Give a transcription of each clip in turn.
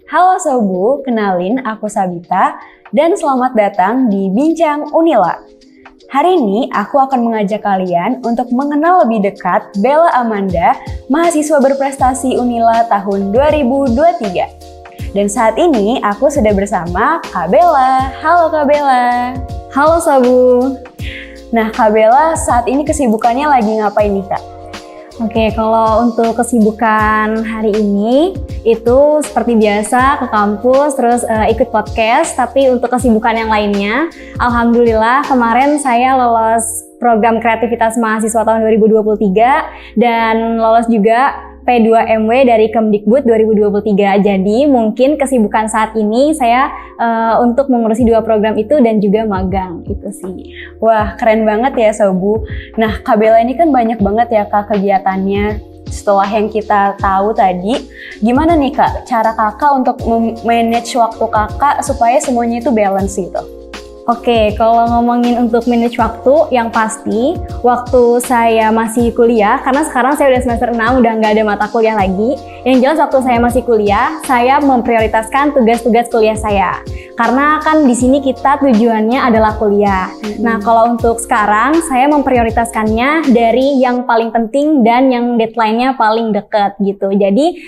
Halo Sobu, kenalin aku Sabita dan selamat datang di Bincang Unila. Hari ini aku akan mengajak kalian untuk mengenal lebih dekat Bella Amanda, mahasiswa berprestasi Unila tahun 2023. Dan saat ini aku sudah bersama Kak Bella. Halo Kak Bella. Halo Sabu. Nah Kak Bella saat ini kesibukannya lagi ngapain nih Kak? Oke, kalau untuk kesibukan hari ini itu seperti biasa ke kampus terus ikut podcast, tapi untuk kesibukan yang lainnya alhamdulillah kemarin saya lolos program kreativitas mahasiswa tahun 2023 dan lolos juga P2MW dari Kemdikbud 2023. Jadi mungkin kesibukan saat ini saya untuk mengurusi 2 program itu dan juga magang, itu sih. Wah, keren banget ya Sobu. Nah, Kak Bella ini kan banyak banget ya Kak kegiatannya. Setelah yang kita tahu tadi, gimana nih Kak cara Kakak untuk manage waktu Kakak supaya semuanya itu balance gitu? Oke, kalau ngomongin untuk manage waktu, yang pasti waktu saya masih kuliah, karena sekarang saya udah semester 6, udah nggak ada mata kuliah lagi. Yang jelas waktu saya masih kuliah, saya memprioritaskan tugas-tugas kuliah saya. Karena kan di sini kita tujuannya adalah kuliah. Nah, kalau untuk sekarang, saya memprioritaskannya dari yang paling penting dan yang deadline-nya paling deket gitu. Jadi,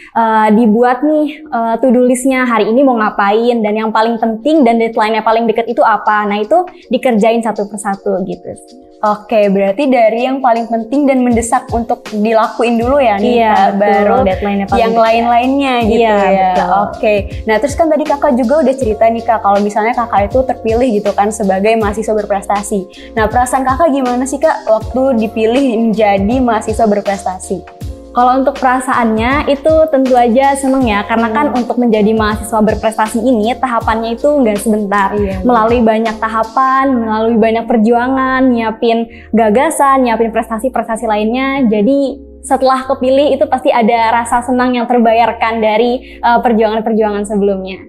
dibuat nih to-do list-nya hari ini mau ngapain, dan yang paling penting dan deadline-nya paling deket itu apa. Nah, itu dikerjain satu persatu gitu. Oke, berarti dari yang paling penting dan mendesak untuk dilakuin dulu ya nih, iya, Kak, baru yang lain-lainnya gitu iya, ya. Betul. Oke, nah terus kan tadi Kakak juga udah cerita nih Kak, kalau misalnya Kakak itu terpilih gitu kan sebagai mahasiswa berprestasi. Nah, perasaan Kakak gimana sih Kak waktu dipilih menjadi mahasiswa berprestasi? Kalau untuk perasaannya itu tentu aja seneng ya, karena kan untuk menjadi mahasiswa berprestasi ini tahapannya itu nggak sebentar. Melalui banyak tahapan, melalui banyak perjuangan, nyiapin gagasan, nyiapin prestasi-prestasi lainnya. Jadi setelah kepilih itu pasti ada rasa senang yang terbayarkan dari perjuangan-perjuangan sebelumnya.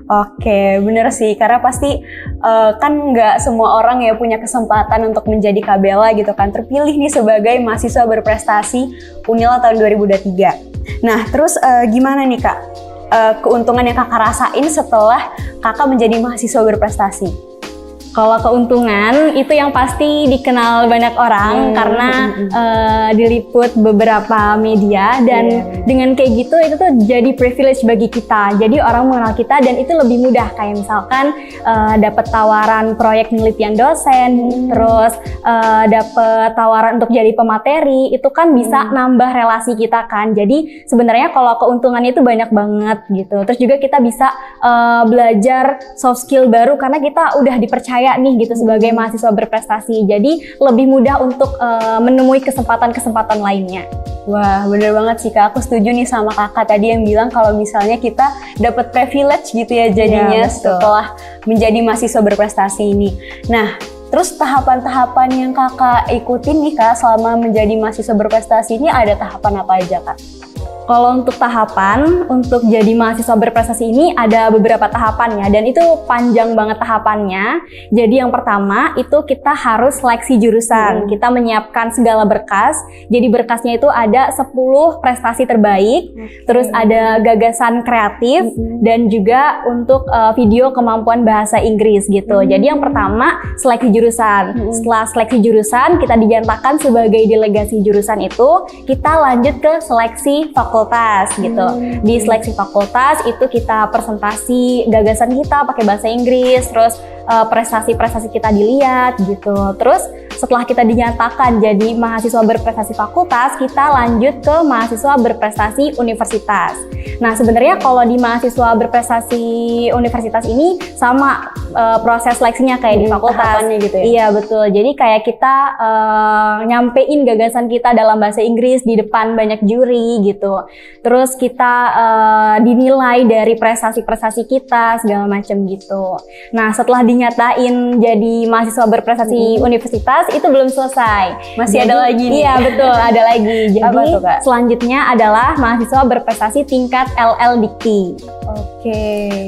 Oke, bener sih, karena pasti kan nggak semua orang ya punya kesempatan untuk menjadi Kak Bella gitu kan, terpilih nih sebagai mahasiswa berprestasi Unila tahun 2023. Nah, terus gimana nih Kak keuntungan yang Kakak rasain setelah Kakak menjadi mahasiswa berprestasi? Kalau keuntungan itu yang pasti dikenal banyak orang karena diliput beberapa media dan dengan kayak gitu itu tuh jadi privilege bagi kita. Jadi orang mengenal kita dan itu lebih mudah, kayak misalkan dapat tawaran proyek penelitian dosen, terus dapat tawaran untuk jadi pemateri, itu kan bisa nambah relasi kita kan. Jadi sebenarnya kalau keuntungannya itu banyak banget gitu. Terus juga kita bisa belajar soft skill baru karena kita udah dipercaya nih gitu sebagai mahasiswa berprestasi. Jadi lebih mudah untuk menemui kesempatan-kesempatan lainnya. Wah, bener banget sih Kak. Aku setuju nih sama Kakak tadi yang bilang kalau misalnya kita dapat privilege gitu ya jadinya setelah menjadi mahasiswa berprestasi ini. Nah, terus tahapan-tahapan yang Kakak ikutin nih Kak selama menjadi mahasiswa berprestasi ini ada tahapan apa aja Kak? Kalau untuk tahapan, untuk jadi mahasiswa berprestasi ini ada beberapa tahapan ya, dan itu panjang banget tahapannya. Jadi yang pertama itu kita harus seleksi jurusan. Kita menyiapkan segala berkas. Jadi berkasnya itu ada 10 prestasi terbaik, terus ada gagasan kreatif, dan juga untuk video kemampuan bahasa Inggris gitu. Jadi yang pertama seleksi jurusan. Setelah seleksi jurusan, kita dinyatakan sebagai delegasi jurusan itu, kita lanjut ke seleksi fakultas gitu. Di seleksi fakultas itu kita presentasi gagasan kita pakai bahasa Inggris, terus prestasi-prestasi kita dilihat gitu. Terus setelah kita dinyatakan jadi mahasiswa berprestasi fakultas, kita lanjut ke mahasiswa berprestasi universitas. Nah, sebenarnya kalau di mahasiswa berprestasi universitas ini sama proses seleksinya kayak di fakultas gitu ya? Iya, betul. Jadi kayak kita nyampein gagasan kita dalam bahasa Inggris di depan banyak juri gitu. Terus kita dinilai dari prestasi-prestasi kita segala macam gitu. Nah, setelah dinyatain jadi mahasiswa berprestasi universitas itu belum selesai. Masih ada lagi nih. Iya, betul, ada lagi. Jadi apa tuh, Kak? Selanjutnya adalah mahasiswa berprestasi tingkat LL Dikti. Oke.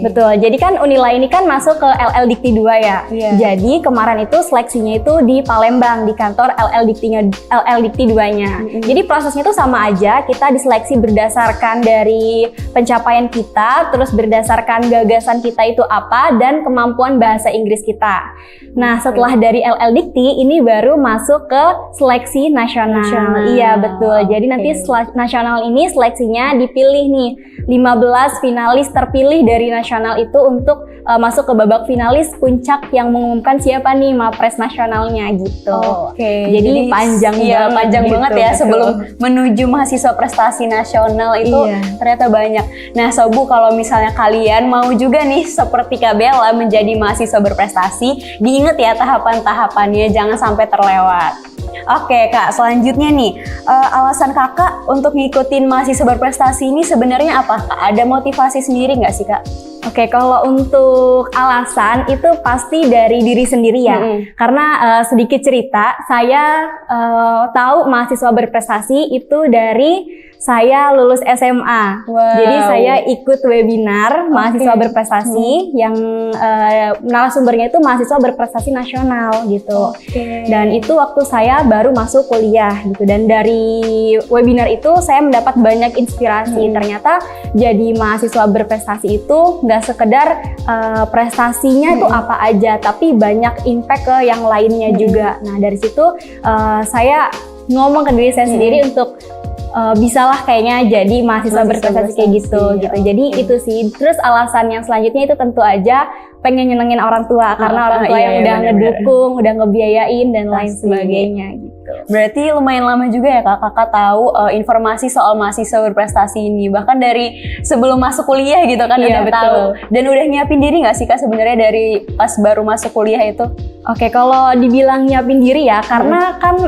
Betul. Jadi kan Unila ini kan masuk ke LL LL Dikti 2 ya. Jadi kemarin itu seleksinya itu di Palembang, di kantor LL Dikti 2-nya. Jadi prosesnya itu sama aja, kita diseleksi berdasarkan dari pencapaian kita, terus berdasarkan gagasan kita itu apa, dan kemampuan bahasa Inggris kita. Nah, setelah dari LL Dikti, ini baru masuk ke seleksi nasional. Iya, betul. Jadi nanti nasional ini seleksinya dipilih nih 15 finalis terpilih dari nasional itu untuk masuk ke babak finalis puncak yang mengumumkan siapa nih Mapres nasionalnya gitu. Jadi panjang banget ya sebelum menuju mahasiswa prestasi nasional itu ternyata banyak. Nah, Sobu, kalau misalnya kalian mau juga nih seperti Kak Bella menjadi mahasiswa berprestasi, diingat ya tahapan-tahapannya, jangan sampai terlewat. Oke Kak, selanjutnya nih, alasan Kakak untuk ngikutin mahasiswa berprestasi ini sebenarnya apa Kak? Ada motivasi sendiri nggak sih Kak? Oke, kalau untuk alasan itu pasti dari diri sendiri ya. Karena sedikit cerita, saya tahu mahasiswa berprestasi itu dari saya lulus SMA. Jadi saya ikut webinar mahasiswa berprestasi yang narasumbernya itu mahasiswa berprestasi nasional gitu. Dan itu waktu saya baru masuk kuliah gitu. Dan dari webinar itu saya mendapat banyak inspirasi. Ternyata jadi mahasiswa berprestasi itu nggak sekedar prestasinya itu apa aja, tapi banyak impact ke yang lainnya juga. Nah, dari situ saya ngomong ke diri saya sendiri untuk bisalah kayaknya jadi mahasiswa berprestasi kayak gitu. Jadi itu sih. Terus alasan yang selanjutnya itu tentu aja pengen nyenengin orang tua, karena orang tua yang udah ngedukung, udah ngebiayain dan lain sebagainya gitu. Berarti lumayan lama juga ya Kakak tahu informasi soal mahasiswa berprestasi ini, bahkan dari sebelum masuk kuliah gitu kan udah tahu. Dan udah nyiapin diri nggak sih Kak sebenarnya dari pas baru masuk kuliah itu? Oke, kalau dibilang nyiapin diri ya, karena kan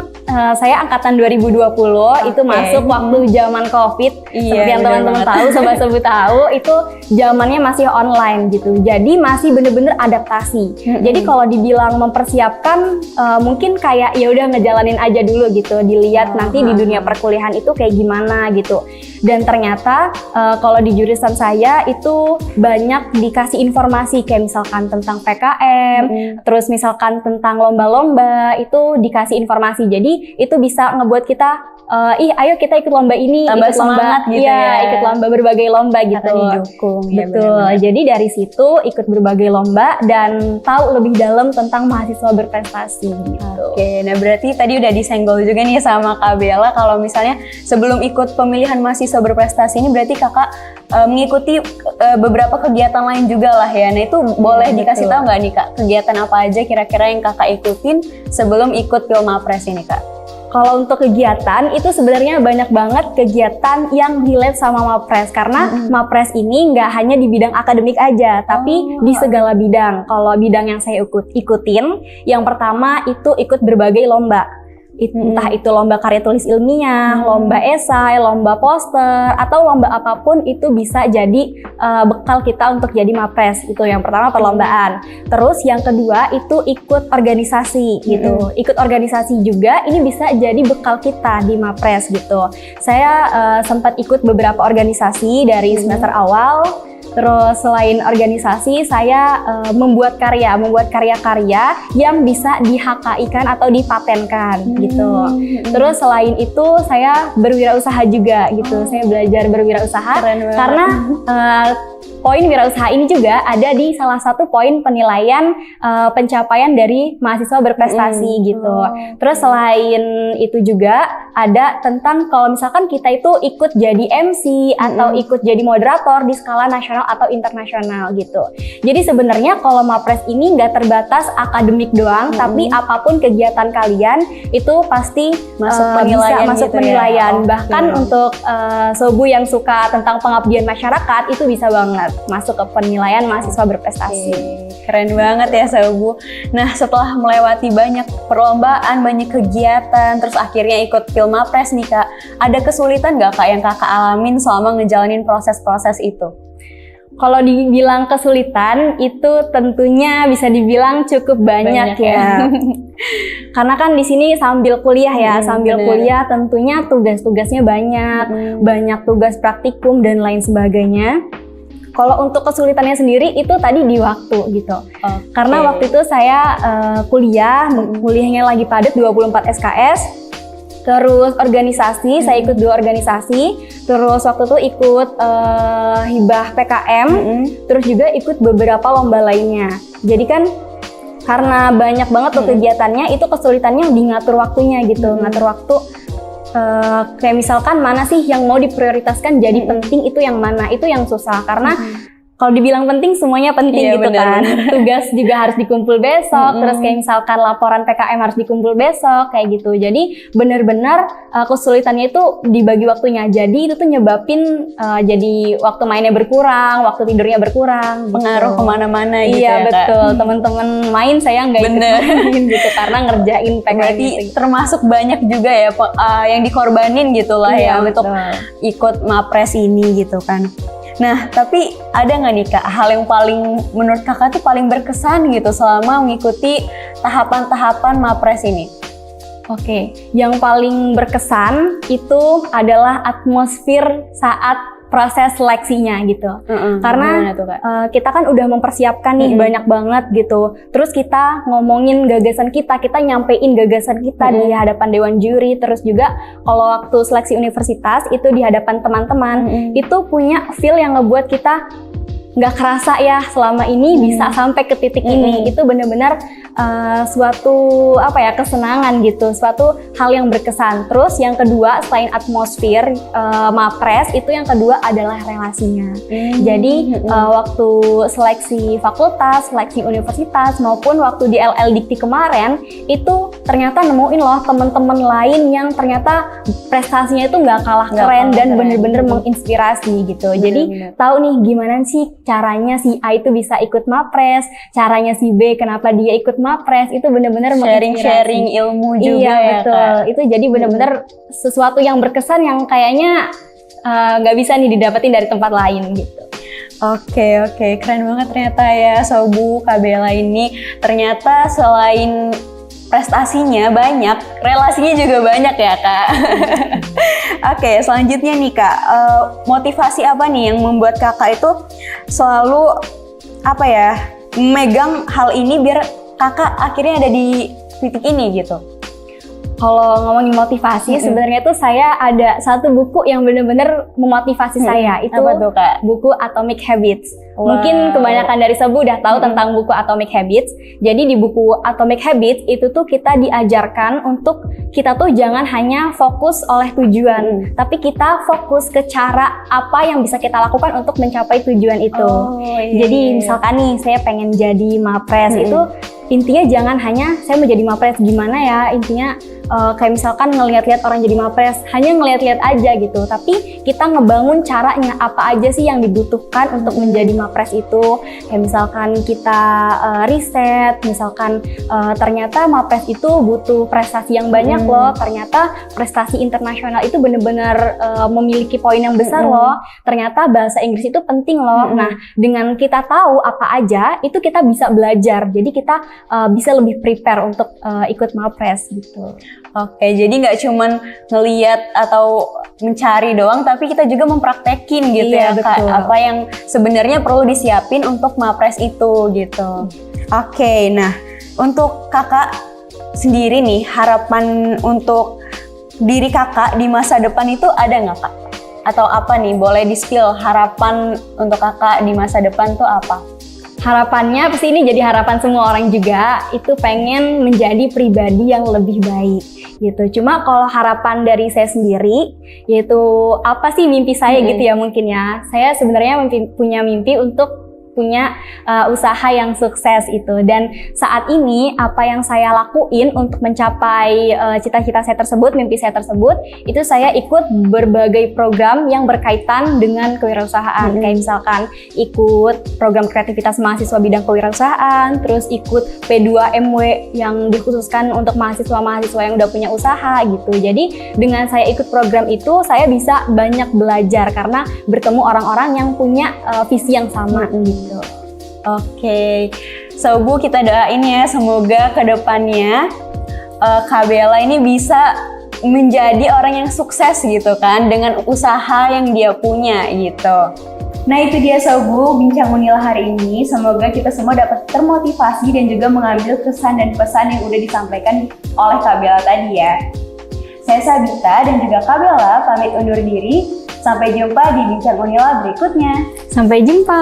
saya angkatan 2020 itu masuk waktu zaman COVID. Seperti yang teman-teman tahu, sobat-sobat tahu, itu zamannya masih online gitu. Jadi masih bener-bener adaptasi. Jadi kalau dibilang mempersiapkan, mungkin kayak ya udah ngejalanin aja dulu gitu, dilihat nanti di dunia perkuliahan itu kayak gimana gitu. Dan ternyata kalau di jurusan saya itu banyak dikasih informasi kayak misalkan tentang PKM, terus misalkan tentang lomba-lomba itu dikasih informasi. Jadi itu bisa ngebuat kita ayo kita ikut lomba ini, tambah semangat gitu ya. Ikut lomba, berbagai lomba gitu. Didukung. Betul. Jadi dari situ ikut berbagai lomba dan tahu lebih dalam tentang mahasiswa berprestasi gitu. Nah berarti tadi udah disenggol juga nih sama Kak Bella kalau misalnya sebelum ikut pemilihan mahasiswa berprestasi ini berarti Kakak mengikuti beberapa kegiatan lain juga lah ya. Nah itu boleh dikasih tahu nggak nih Kak, kegiatan apa aja kira-kira yang Kakak ikutin sebelum ikut Pilmapres ini Kak? Kalau untuk kegiatan itu sebenarnya banyak banget kegiatan yang relate sama Mapres, karena Mapres ini nggak hanya di bidang akademik aja, tapi di segala bidang. Kalau bidang yang saya ikutin, yang pertama itu ikut berbagai lomba. Entah itu lomba karya tulis ilmiah, lomba esai, lomba poster, atau lomba apapun itu bisa jadi bekal kita untuk jadi Mapres. Itu yang pertama, perlombaan. Terus yang kedua itu ikut organisasi gitu. Ikut organisasi juga ini bisa jadi bekal kita di Mapres gitu. Saya sempat ikut beberapa organisasi dari semester awal. Terus selain organisasi, saya membuat karya-karya yang bisa di-HKI-kan atau dipatenkan gitu. Terus selain itu saya berwirausaha juga gitu. Saya belajar berwirausaha karena poin wirausaha ini juga ada di salah satu poin penilaian pencapaian dari mahasiswa berprestasi gitu. Terus selain itu juga ada tentang kalau misalkan kita itu ikut jadi MC atau ikut jadi moderator di skala nasional atau internasional gitu. Jadi sebenarnya kalau Mapres ini nggak terbatas akademik doang, tapi apapun kegiatan kalian itu pasti bisa masuk penilaian. Bahkan untuk Sobu yang suka tentang pengabdian masyarakat itu bisa banget masuk ke penilaian mahasiswa berprestasi. Keren banget ya Sobu. Nah setelah melewati banyak perlombaan, banyak kegiatan, terus akhirnya ikut Pilmapres nih Kak, ada kesulitan nggak Kak yang Kakak alamin selama ngejalanin proses-proses itu? Kalau dibilang kesulitan itu tentunya bisa dibilang cukup banyak ya. Karena kan di sini sambil kuliah ya, kuliah tentunya tugas-tugasnya banyak tugas praktikum dan lain sebagainya. kalau untuk kesulitannya sendiri itu tadi di waktu gitu. Karena waktu itu saya kuliahnya lagi padat 24 SKS. Terus organisasi, saya ikut 2 organisasi. Terus waktu itu ikut hibah PKM, terus juga ikut beberapa lomba lainnya. Jadi kan karena banyak banget tuh kegiatannya, itu kesulitannya di ngatur waktunya gitu, ngatur waktu. Kayak misalkan mana sih yang mau diprioritaskan jadi penting, itu yang mana, itu yang susah karena kalau dibilang penting semuanya penting gitu kan. Tugas juga harus dikumpul besok, terus kayak misalkan laporan PKM harus dikumpul besok kayak gitu. Jadi benar-benar kesulitannya itu dibagi waktunya. Jadi itu tuh nyebabin jadi waktu mainnya berkurang, waktu tidurnya berkurang. Pengaruh gitu. kemana-mana gitu iya, ya, Kak? betul. Teman-teman main saya nggak ikut main gitu karena ngerjain PKM. Berarti gitu. termasuk banyak juga ya yang dikorbanin gitu lah ya untuk ikut Mapres ini gitu kan. Nah, tapi ada nggak nih Kak, hal yang paling menurut Kakak tuh paling berkesan gitu selama mengikuti tahapan-tahapan Mapres ini? Oke, yang paling berkesan itu adalah atmosfer saat proses seleksinya gitu. Karena kita kan udah mempersiapkan nih banyak banget gitu. Terus kita ngomongin gagasan kita nyampein gagasan kita di hadapan dewan juri. Terus juga kalau waktu seleksi universitas itu di hadapan teman-teman, itu punya feel yang ngebuat kita nggak kerasa ya selama ini bisa sampai ke titik ini. Itu benar-benar suatu kesenangan gitu, suatu hal yang berkesan. Terus yang kedua selain atmosfer Mapres itu yang kedua adalah relasinya. Jadi waktu seleksi fakultas, seleksi universitas maupun waktu di LL Dikti kemarin itu ternyata nemuin loh teman-teman lain yang ternyata prestasinya itu nggak kalah keren dan bener-bener menginspirasi gitu. Jadi tahu nih gimana sih caranya si A itu bisa ikut Mapres, caranya si B kenapa dia ikut Mapres, itu benar-benar sharing ilmu juga. Iya, ya betul. Kak? Itu jadi benar-benar sesuatu yang berkesan yang kayaknya nggak bisa nih didapetin dari tempat lain gitu. Oke, keren banget ternyata ya Sobu Kak Bella ini. Ternyata selain prestasinya banyak, relasinya juga banyak ya Kak. Oke, selanjutnya nih Kak, motivasi apa nih yang membuat Kakak itu selalu memegang hal ini biar Kakak akhirnya ada di titik ini gitu? Kalau ngomongin motivasi, sebenarnya tuh saya ada satu buku yang benar-benar memotivasi saya. Itu apa tuh, Kak? Buku Atomic Habits. Wow. Mungkin kebanyakan dari Sobu udah tahu tentang buku Atomic Habits. Jadi di buku Atomic Habits itu tuh kita diajarkan untuk kita tuh jangan hanya fokus oleh tujuan, tapi kita fokus ke cara apa yang bisa kita lakukan untuk mencapai tujuan itu. Jadi misalkan nih saya pengen jadi Mapres, itu intinya jangan hanya saya mau jadi Mapres gimana ya, intinya kayak misalkan ngelihat-lihat orang jadi Mapres, hanya ngelihat-lihat aja gitu, tapi kita ngebangun caranya apa aja sih yang dibutuhkan untuk menjadi Mapres itu. Kayak misalkan kita riset, misalkan ternyata Mapres itu butuh prestasi yang banyak loh, ternyata prestasi internasional itu benar-benar memiliki poin yang besar loh, ternyata bahasa Inggris itu penting loh. Nah, dengan kita tahu apa aja, itu kita bisa belajar, jadi kita bisa lebih prepare untuk ikut Mapres gitu. Oke, jadi nggak cuman ngeliat atau mencari doang, tapi kita juga mempraktekin gitu ya, betul. Kak, apa yang sebenarnya perlu disiapin untuk Mapres itu gitu. Oke, nah untuk Kakak sendiri nih, harapan untuk diri Kakak di masa depan itu ada nggak Kak? Atau apa nih, boleh di-spill harapan untuk Kakak di masa depan tuh apa? Harapannya pasti ini jadi harapan semua orang juga, itu pengen menjadi pribadi yang lebih baik gitu. Cuma kalau harapan dari saya sendiri, yaitu apa sih mimpi saya gitu ya mungkin ya. Saya sebenarnya punya mimpi untuk punya usaha yang sukses itu, dan saat ini apa yang saya lakuin untuk mencapai cita-cita saya tersebut, mimpi saya tersebut, itu saya ikut berbagai program yang berkaitan dengan kewirausahaan. Kayak misalkan ikut program kreativitas mahasiswa bidang kewirausahaan, terus ikut P2MW yang dikhususkan untuk mahasiswa-mahasiswa yang udah punya usaha gitu. Jadi dengan saya ikut program itu, saya bisa banyak belajar karena bertemu orang-orang yang punya visi yang sama gitu. Oke, Sobu kita doain ya, semoga kedepannya Kak Bella ini bisa menjadi orang yang sukses gitu kan, dengan usaha yang dia punya gitu. Nah itu dia Sobu, Bincang Unila hari ini. Semoga kita semua dapat termotivasi dan juga mengambil kesan dan pesan yang udah disampaikan oleh Kak Bella tadi ya. Saya Sabita dan juga Kak Bella pamit undur diri. Sampai jumpa di Bincang Unila berikutnya. Sampai jumpa.